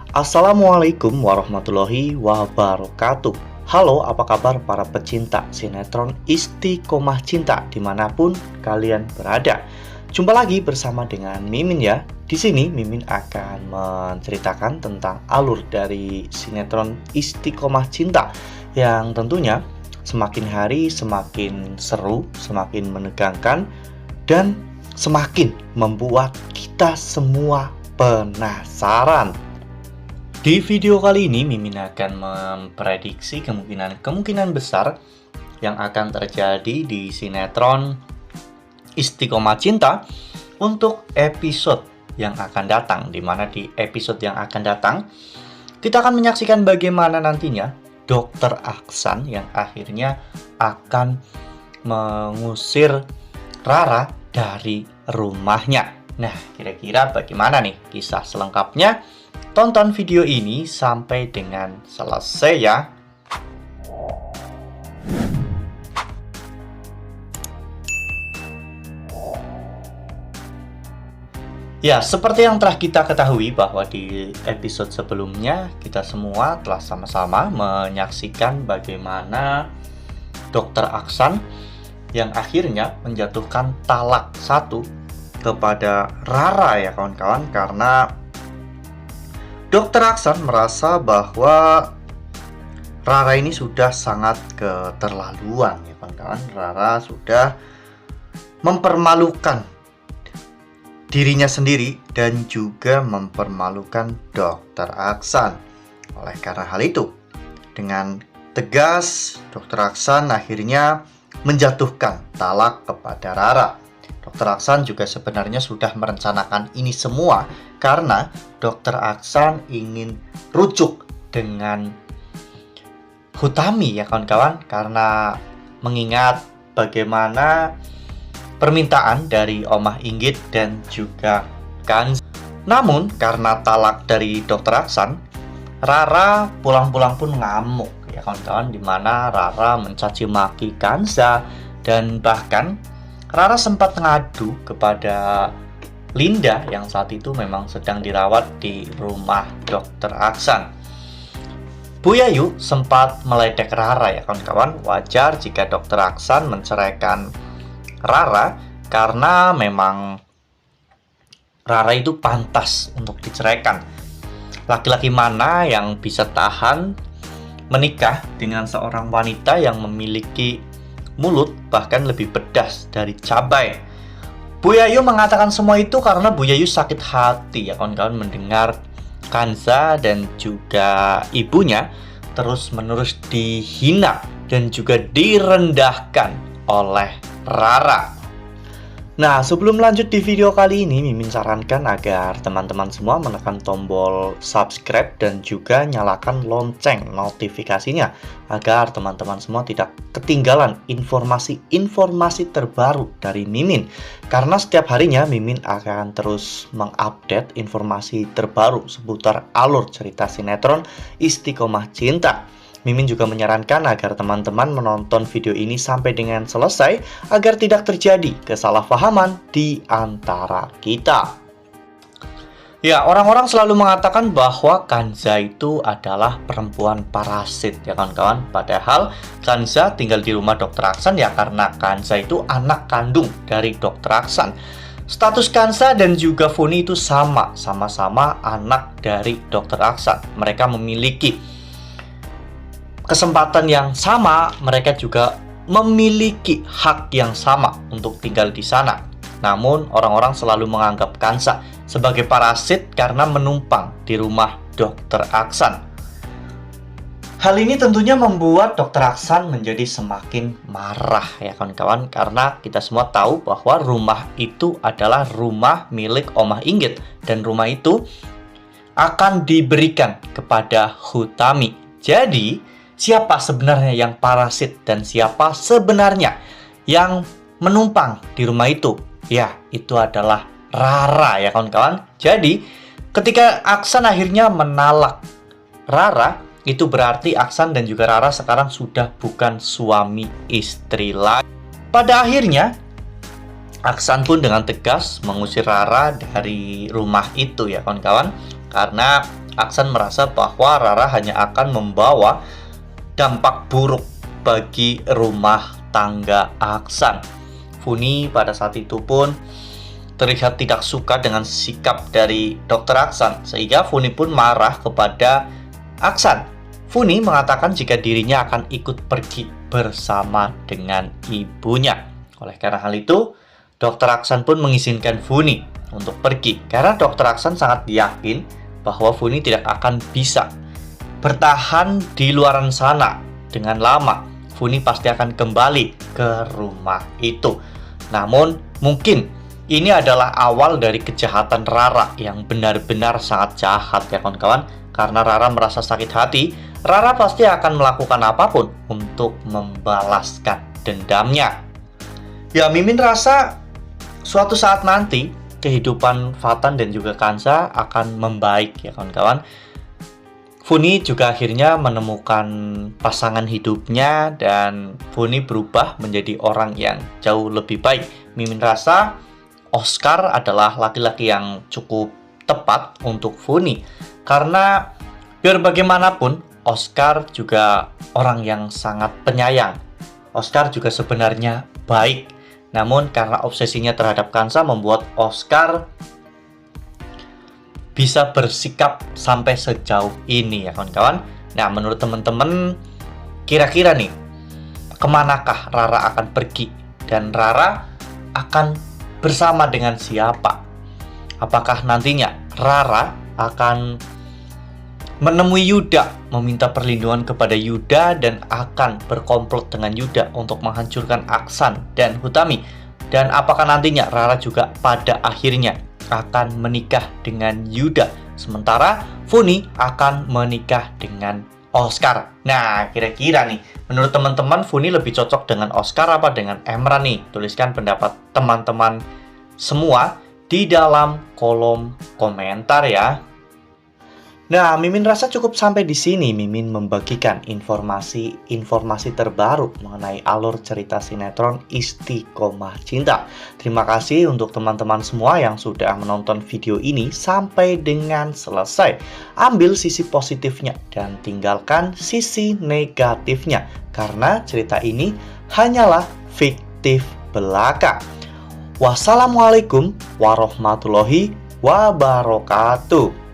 Assalamualaikum warahmatullahi wabarakatuh. Halo, apa kabar para pecinta sinetron Istiqomah Cinta dimanapun kalian berada? Jumpa lagi bersama dengan Mimin ya. Di sini Mimin akan menceritakan tentang alur dari sinetron Istiqomah Cinta yang tentunya semakin hari semakin seru, semakin menegangkan, dan semakin membuat kita semua penasaran. Di video kali ini, Mimin akan memprediksi kemungkinan besar yang akan terjadi di sinetron Istiqomah Cinta untuk episode yang akan datang. Di mana di episode yang akan datang, kita akan menyaksikan bagaimana nantinya Dokter Aksan yang akhirnya akan mengusir Rara dari rumahnya. Nah, kira-kira bagaimana nih kisah selengkapnya? Tonton video ini sampai dengan selesai ya. Ya, seperti yang telah kita ketahui bahwa di episode sebelumnya kita semua telah sama-sama menyaksikan bagaimana Dokter Aksan yang akhirnya menjatuhkan talak 1 kepada Rara ya kawan-kawan, karena Dokter Aksan merasa bahwa Rara ini sudah sangat keterlaluan ya kawan-kawan. Rara sudah mempermalukan dirinya sendiri dan juga mempermalukan Dokter Aksan. Oleh karena hal itu, dengan tegas Dokter Aksan akhirnya menjatuhkan talak kepada Rara. Dokter Aksan juga sebenarnya sudah merencanakan ini semua karena Dokter Aksan ingin rujuk dengan Hutami ya kawan-kawan, karena mengingat bagaimana permintaan dari Omah Inggit dan juga Kanza. Namun karena talak dari Dokter Aksan, Rara pulang-pulang pun ngamuk ya kawan-kawan, dimana Rara mencaci maki Kanza dan bahkan Rara sempat mengadu kepada Linda yang saat itu memang sedang dirawat di rumah Dokter Aksan. Bu Yayu sempat meledek Rara ya kawan-kawan. Wajar jika Dokter Aksan menceraikan Rara karena memang Rara itu pantas untuk diceraikan. Laki-laki mana yang bisa tahan menikah dengan seorang wanita yang memiliki mulut bahkan lebih pedas dari cabai? Bu Yayu mengatakan semua itu karena Bu Yayu sakit hati ya kawan-kawan mendengar Kanza dan juga ibunya terus-menerus dihina dan juga direndahkan oleh Rara. Nah, sebelum lanjut di video kali ini, Mimin sarankan agar teman-teman semua menekan tombol subscribe dan juga nyalakan lonceng notifikasinya agar teman-teman semua tidak ketinggalan informasi-informasi terbaru dari Mimin. Karena setiap harinya Mimin akan terus mengupdate informasi terbaru seputar alur cerita sinetron Istiqomah Cinta. Mimin juga menyarankan agar teman-teman menonton video ini sampai dengan selesai agar tidak terjadi kesalahpahaman di antara kita. Ya, orang-orang selalu mengatakan bahwa Kanza itu adalah perempuan parasit ya kawan-kawan. Padahal Kanza tinggal di rumah Dokter Aksan ya karena Kanza itu anak kandung dari Dokter Aksan. Status Kanza dan juga Funi itu sama-sama anak dari Dokter Aksan. Mereka memiliki kesempatan yang sama, mereka juga memiliki hak yang sama untuk tinggal di sana. Namun, orang-orang selalu menganggap Kanza sebagai parasit karena menumpang di rumah Dokter Aksan. Hal ini tentunya membuat Dokter Aksan menjadi semakin marah ya kawan-kawan, karena kita semua tahu bahwa rumah itu adalah rumah milik Omah Inggit dan rumah itu akan diberikan kepada Hutami. Jadi, siapa sebenarnya yang parasit dan siapa sebenarnya yang menumpang di rumah itu? Ya, itu adalah Rara ya kawan-kawan. Jadi, ketika Aksan akhirnya menalak Rara, itu berarti Aksan dan juga Rara sekarang sudah bukan suami istri lagi. Pada akhirnya, Aksan pun dengan tegas mengusir Rara dari rumah itu ya kawan-kawan. Karena Aksan merasa bahwa Rara hanya akan membawa dampak buruk bagi rumah tangga Aksan. Funi pada saat itu pun terlihat tidak suka dengan sikap dari Dr. Aksan, sehingga Funi pun marah kepada Aksan. Funi mengatakan jika dirinya akan ikut pergi bersama dengan ibunya. Oleh karena hal itu, Dr. Aksan pun mengizinkan Funi untuk pergi, karena Dr. Aksan sangat yakin bahwa Funi tidak akan bisa bertahan di luaran sana dengan lama. Funi pasti akan kembali ke rumah itu. Namun mungkin ini adalah awal dari kejahatan Rara yang benar-benar sangat jahat ya kawan-kawan. Karena Rara merasa sakit hati, Rara pasti akan melakukan apapun untuk membalaskan dendamnya. Ya, Mimin rasa suatu saat nanti kehidupan Fatan dan juga Kansa akan membaik ya kawan-kawan. Funi juga akhirnya menemukan pasangan hidupnya dan Funi berubah menjadi orang yang jauh lebih baik. Mimin rasa Oscar adalah laki-laki yang cukup tepat untuk Funi, karena biar bagaimanapun Oscar juga orang yang sangat penyayang. Oscar juga sebenarnya baik, namun karena obsesinya terhadap Kansa membuat Oscar bisa bersikap sampai sejauh ini ya kawan-kawan. Nah, menurut teman-teman, kira-kira nih, kemanakah Rara akan pergi? Dan Rara akan bersama dengan siapa? Apakah nantinya Rara akan menemui Yuda, meminta perlindungan kepada Yuda, dan akan berkomplot dengan Yuda untuk menghancurkan Aksan dan Hutami? Dan apakah nantinya Rara juga pada akhirnya akan menikah dengan Yuda, sementara Funi akan menikah dengan Oscar? Nah, kira-kira nih, menurut teman-teman Funi lebih cocok dengan Oscar apa dengan Emran nih? Tuliskan pendapat teman-teman semua di dalam kolom komentar ya. Nah, Mimin rasa cukup sampai di sini. Mimin membagikan informasi terbaru mengenai alur cerita sinetron Istiqomah Cinta. Terima kasih untuk teman-teman semua yang sudah menonton video ini sampai dengan selesai. Ambil sisi positifnya dan tinggalkan sisi negatifnya, karena cerita ini hanyalah fiktif belaka. Wassalamualaikum warahmatullahi wabarakatuh.